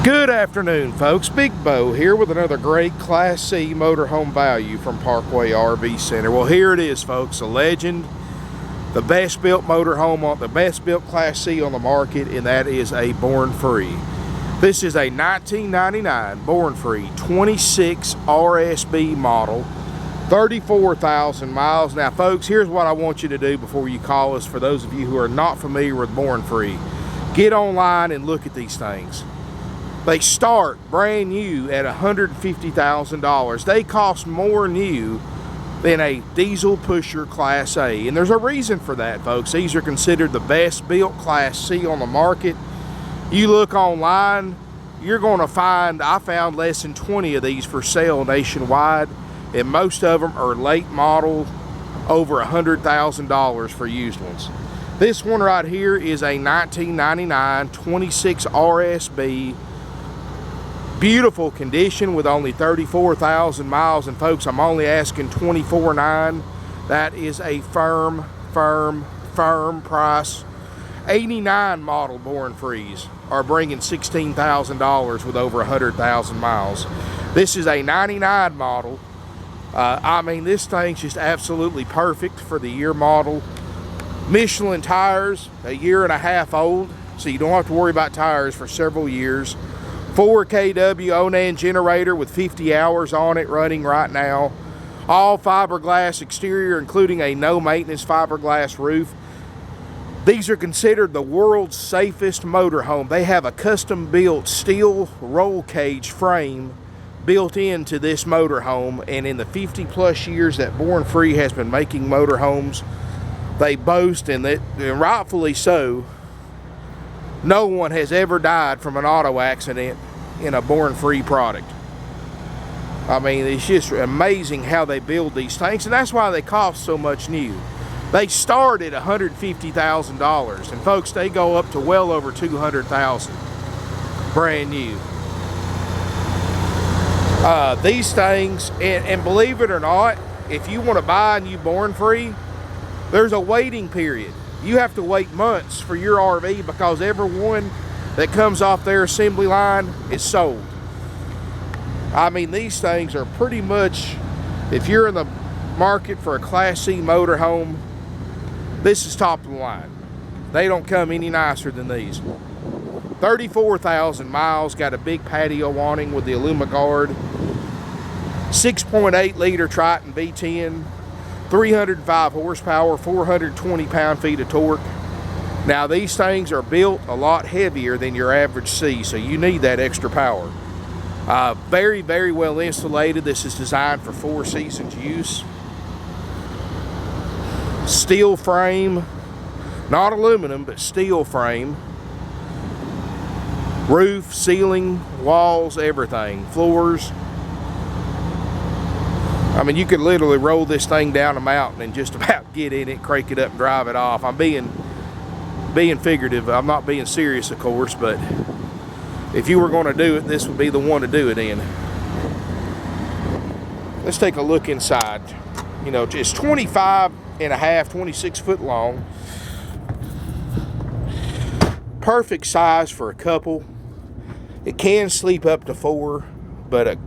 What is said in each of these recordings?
Good afternoon, folks. Big Bo here with another great Class C motorhome value from Parkway RV Center. Well, here it is, folks, a legend, the best built motorhome, the best built Class C on the market, and that is a Born Free. This is a 1999 Born Free 26 RSB model, 34,000 miles. Now, folks, here's what I want you to do before you call us. For those of you who are not familiar with Born Free, get online and look at these things. They start brand new at $150,000. They cost more new than a diesel pusher Class A. And there's a reason for that, folks. These are considered the best built Class C on the market. You look online, you're going to find, I found less than 20 of these for sale nationwide. And most of them are late model, over $100,000 for used ones. This one right here is a 1999 26 RSB. Beautiful condition with only 34,000 miles, and folks, I'm only asking $24,900. That is a firm price. 89 model Born Frees are bringing $16,000 with over 100,000 miles. This is a 99 model. I mean, this thing's just absolutely perfect for the year model. Michelin tires, a year and a half old, so you don't have to worry about tires for several years. 4 kW Onan generator with 50 hours on it running right now. All fiberglass exterior, including a no maintenance fiberglass roof. These are considered the world's safest motorhome. They have a custom built steel roll cage frame built into this motorhome, and in the 50 plus years that Born Free has been making motorhomes, they boast, and rightfully so, no one has ever died from an auto accident in a Born Free product. I mean, it's just amazing how they build these things, and that's why they cost so much new. They start at $150,000, and folks, they go up to well over $200,000 brand new. These things, and believe it or not, if you want to buy a new Born Free, there's a waiting period. You have to wait months for your RV because every one that comes off their assembly line is sold. I mean, these things are pretty much, if you're in the market for a Class C motorhome, this is top of the line. They don't come any nicer than these. 34,000 miles, got a big patio awning with the AlumiGuard. 6.8 liter Triton V10. 305 horsepower, 420 pound-feet of torque. Now, these things are built a lot heavier than your average C, so you need that extra power. Very, very well insulated. This is designed for 4 seasons use. Steel frame, not aluminum, but steel frame. Roof, ceiling, walls, everything. Floors. I mean, you could literally roll this thing down a mountain and just about get in it, crank it up, and drive it off. I'm being figurative. I'm not being serious, of course, but if you were going to do it, this would be the one to do it in. Let's take a look inside. You know, it's 25 and a half, 26 foot long. Perfect size for a couple. It can sleep up to 4, but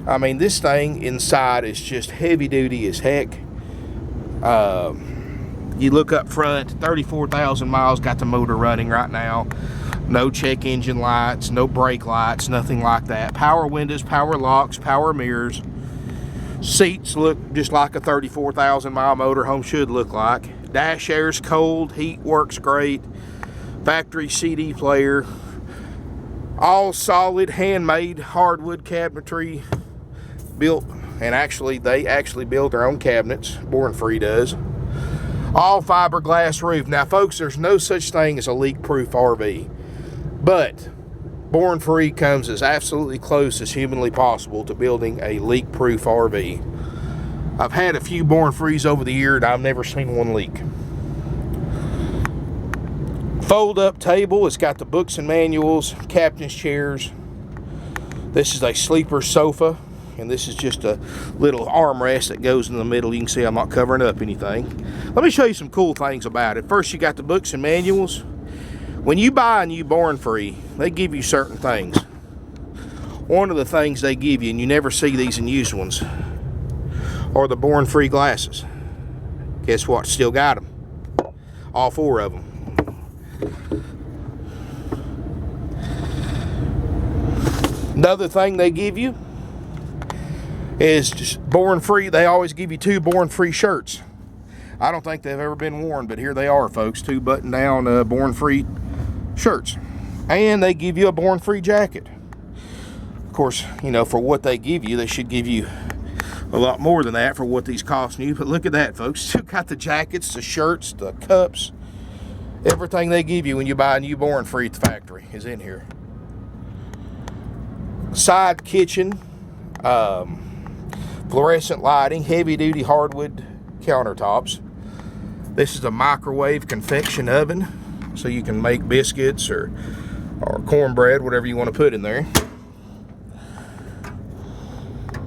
I mean, this thing inside is just heavy duty as heck. You look up front, 34,000 miles, got the motor running right now. No check engine lights, no brake lights, nothing like that. Power windows, power locks, power mirrors. Seats look just like a 34,000 mile motorhome should look like. Dash air's cold, heat works great. Factory CD player. All solid, handmade hardwood cabinetry. Built, and they actually build their own cabinets. Born Free does. All fiberglass roof. Now, folks, there's no such thing as a leak-proof RV, but Born Free comes as absolutely close as humanly possible to building a leak-proof RV. I've had a few Born Frees over the year, and I've never seen one leak. Fold-up table. It's got the books and manuals, captain's chairs. This is a sleeper sofa. And this is just a little armrest that goes in the middle. You can see I'm not covering up anything. Let me show you some cool things about it. First, you got the books and manuals. When you buy a new Born Free, they give you certain things. One of the things they give you, and you never see these in used ones, are the Born Free glasses. Guess what? Still got them. All 4 of them. Another thing they give you is just Born Free. They always give you 2 Born Free shirts. I don't think they've ever been worn, but here they are, folks. 2 button-down Born Free shirts. And they give you a Born Free jacket. Of course, you know, for what they give you, they should give you a lot more than that for what these cost you. But look at that, folks. Still got the jackets, the shirts, the cups. Everything they give you when you buy a new Born Free at the factory is in here. Side kitchen, fluorescent lighting, heavy-duty hardwood countertops. This is a microwave convection oven, so you can make biscuits or cornbread, whatever you want to put in there.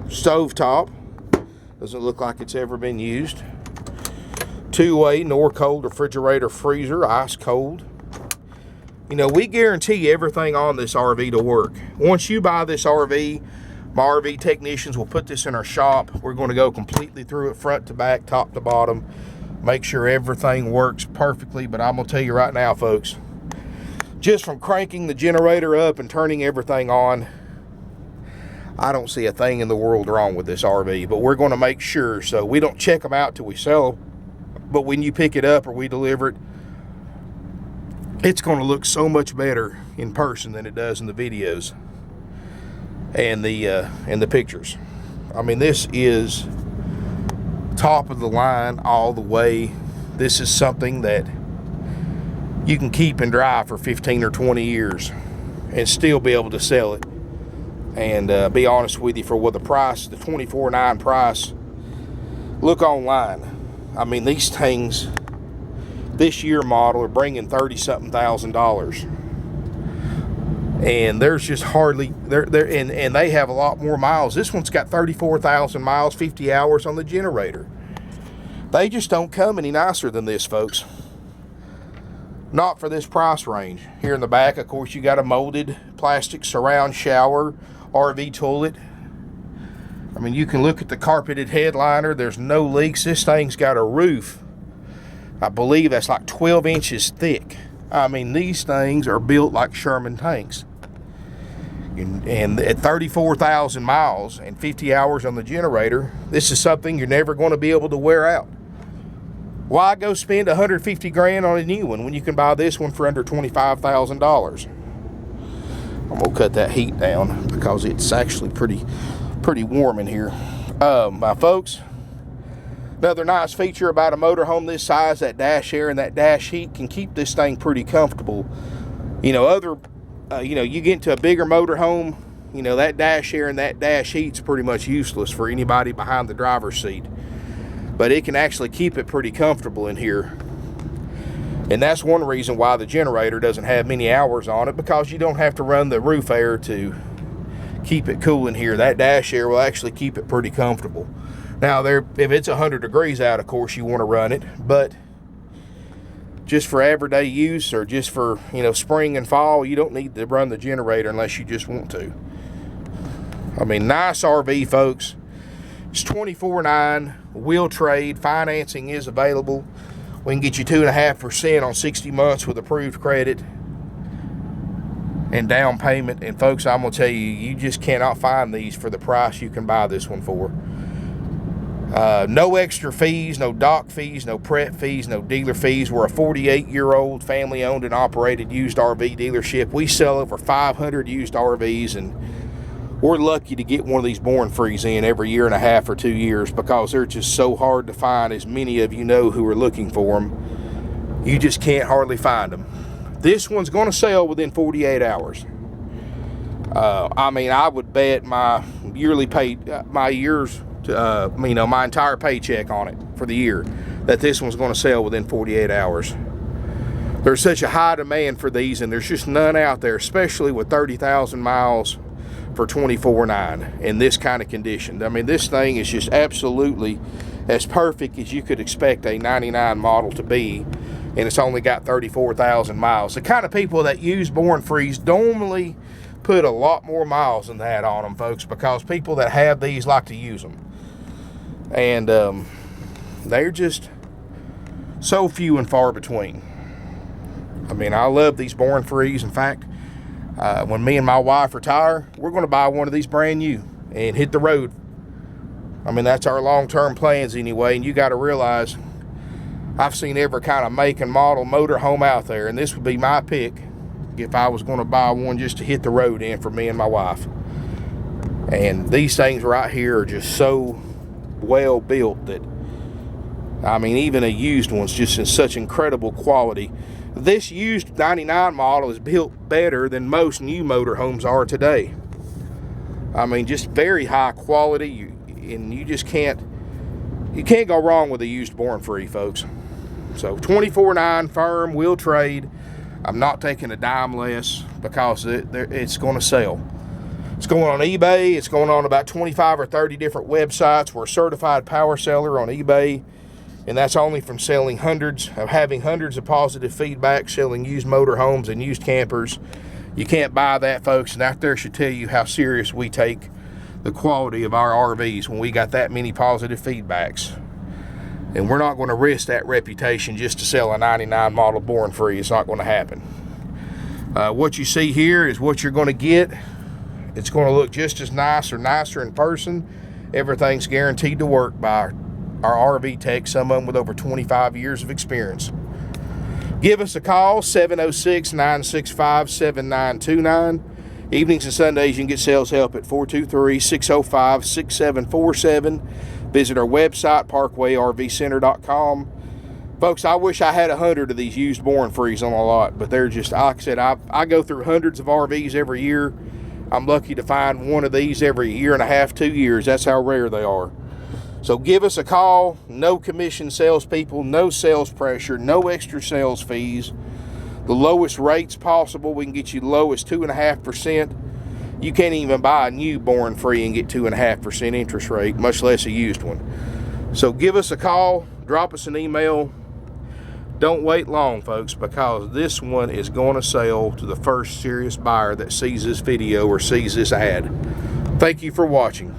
Stovetop. Doesn't look like it's ever been used. 2-way Norcold refrigerator freezer, ice cold. You know, we guarantee everything on this RV to work. Once you buy this RV, my RV technicians will put this in our shop. We're going to go completely through it, front to back, top to bottom, make sure everything works perfectly. But I'm going to tell you right now, folks, just from cranking the generator up and turning everything on, I don't see a thing in the world wrong with this RV. But we're going to make sure, so we don't check them out till we sell them. But when you pick it up or we deliver it, it's going to look so much better in person than it does in the videos and the pictures. I mean, this is top of the line all the way. This is something that you can keep and drive for 15 or 20 years and still be able to sell it. And be honest with you, for what the price, the $24,900 price, look online. I mean, these things, this year model, are bringing $30-something thousand. And there's just hardly, and they have a lot more miles. This one's got 34,000 miles, 50 hours on the generator. They just don't come any nicer than this, folks. Not for this price range. Here in the back, of course, you got a molded plastic surround shower, RV toilet. I mean, you can look at the carpeted headliner. There's no leaks. This thing's got a roof, I believe that's like 12 inches thick. I mean, these things are built like Sherman tanks. And at 34,000 miles and 50 hours on the generator, this is something you're never going to be able to wear out. Why go spend 150 grand on a new one when you can buy this one for under $25,000? I'm gonna cut that heat down because it's actually pretty warm in here. My folks, another nice feature about a motorhome this size, that dash air and that dash heat can keep this thing pretty comfortable. You know, you get into a bigger motorhome, you know, that dash air and that dash heat's pretty much useless for anybody behind the driver's seat. But it can actually keep it pretty comfortable in here. And that's one reason why the generator doesn't have many hours on it, because you don't have to run the roof air to keep it cool in here. That dash air will actually keep it pretty comfortable. Now, if it's 100 degrees out, of course, you want to run it. But just for everyday use or just for, you know, spring and fall, you don't need to run the generator unless you just want to. I mean, nice RV, folks. It's $24,900, will trade, financing is available. We can get you 2.5% on 60 months with approved credit and down payment. And folks, I'm gonna tell you, you just cannot find these for the price you can buy this one for. No extra fees, no dock fees, no prep fees, no dealer fees. We're a 48-year-old family-owned and operated used RV dealership. We sell over 500 used RVs, and we're lucky to get one of these Born Frees in every 1.5 or 2 years, because they're just so hard to find, as many of you know who are looking for them. You just can't hardly find them. This one's going to sell within 48 hours. I mean, I would bet my yearly pay, my entire paycheck on it for the year, that this one's going to sell within 48 hours. There's such a high demand for these, and there's just none out there, especially with 30,000 miles for $24,900 in this kind of condition. I mean, this thing is just absolutely as perfect as you could expect a 99 model to be and it's only got 34,000 miles. The kind of people that use Born Frees normally put a lot more miles than that on them, folks, because people that have these like to use them. And they're just so few and far between. I mean, I love these Born Frees. In fact, when me and my wife retire, we're going to buy one of these brand new and hit the road. I mean, that's our long-term plans anyway. And you got to realize, I've seen every kind of make and model motorhome out there, and this would be my pick if I was going to buy one just to hit the road in for me and my wife. And these things right here are just so well built that, I mean, even a used one's just in such incredible quality. This used 99 model is built better than most new motorhomes are today. I mean, just very high quality, and you just can't go wrong with a used Born Free, folks. So $24,900 firm, will trade. I'm not taking a dime less because it's going to sell. It's going on eBay. It's going on about 25 or 30 different websites. We're a certified power seller on eBay. And that's only from having hundreds of positive feedback, selling used motorhomes and used campers. You can't buy that, folks, and that there should tell you how serious we take the quality of our RVs when we got that many positive feedbacks. And we're not going to risk that reputation just to sell a 99 model Born Free. It's not going to happen. What you see here is what you're going to get. It's going to look just as nice or nicer in person. Everything's guaranteed to work by our RV techs, some of them with over 25 years of experience. Give us a call, 706-965-7929. Evenings and Sundays, you can get sales help at 423-605-6747. Visit our website, parkwayrvcenter.com. Folks, I wish I had 100 of these used Born Frees on a lot, but they're just, like I said, I go through hundreds of RVs every year. I'm lucky to find one of these every year and a half, 2 years. That's how rare they are. So give us a call. No commission salespeople, no sales pressure, no extra sales fees. The lowest rates possible. We can get you the lowest 2.5%. You can't even buy a new Born Free and get 2.5% interest rate, much less a used one. So give us a call, drop us an email. Don't wait long, folks, because this one is going to sell to the first serious buyer that sees this video or sees this ad. Thank you for watching.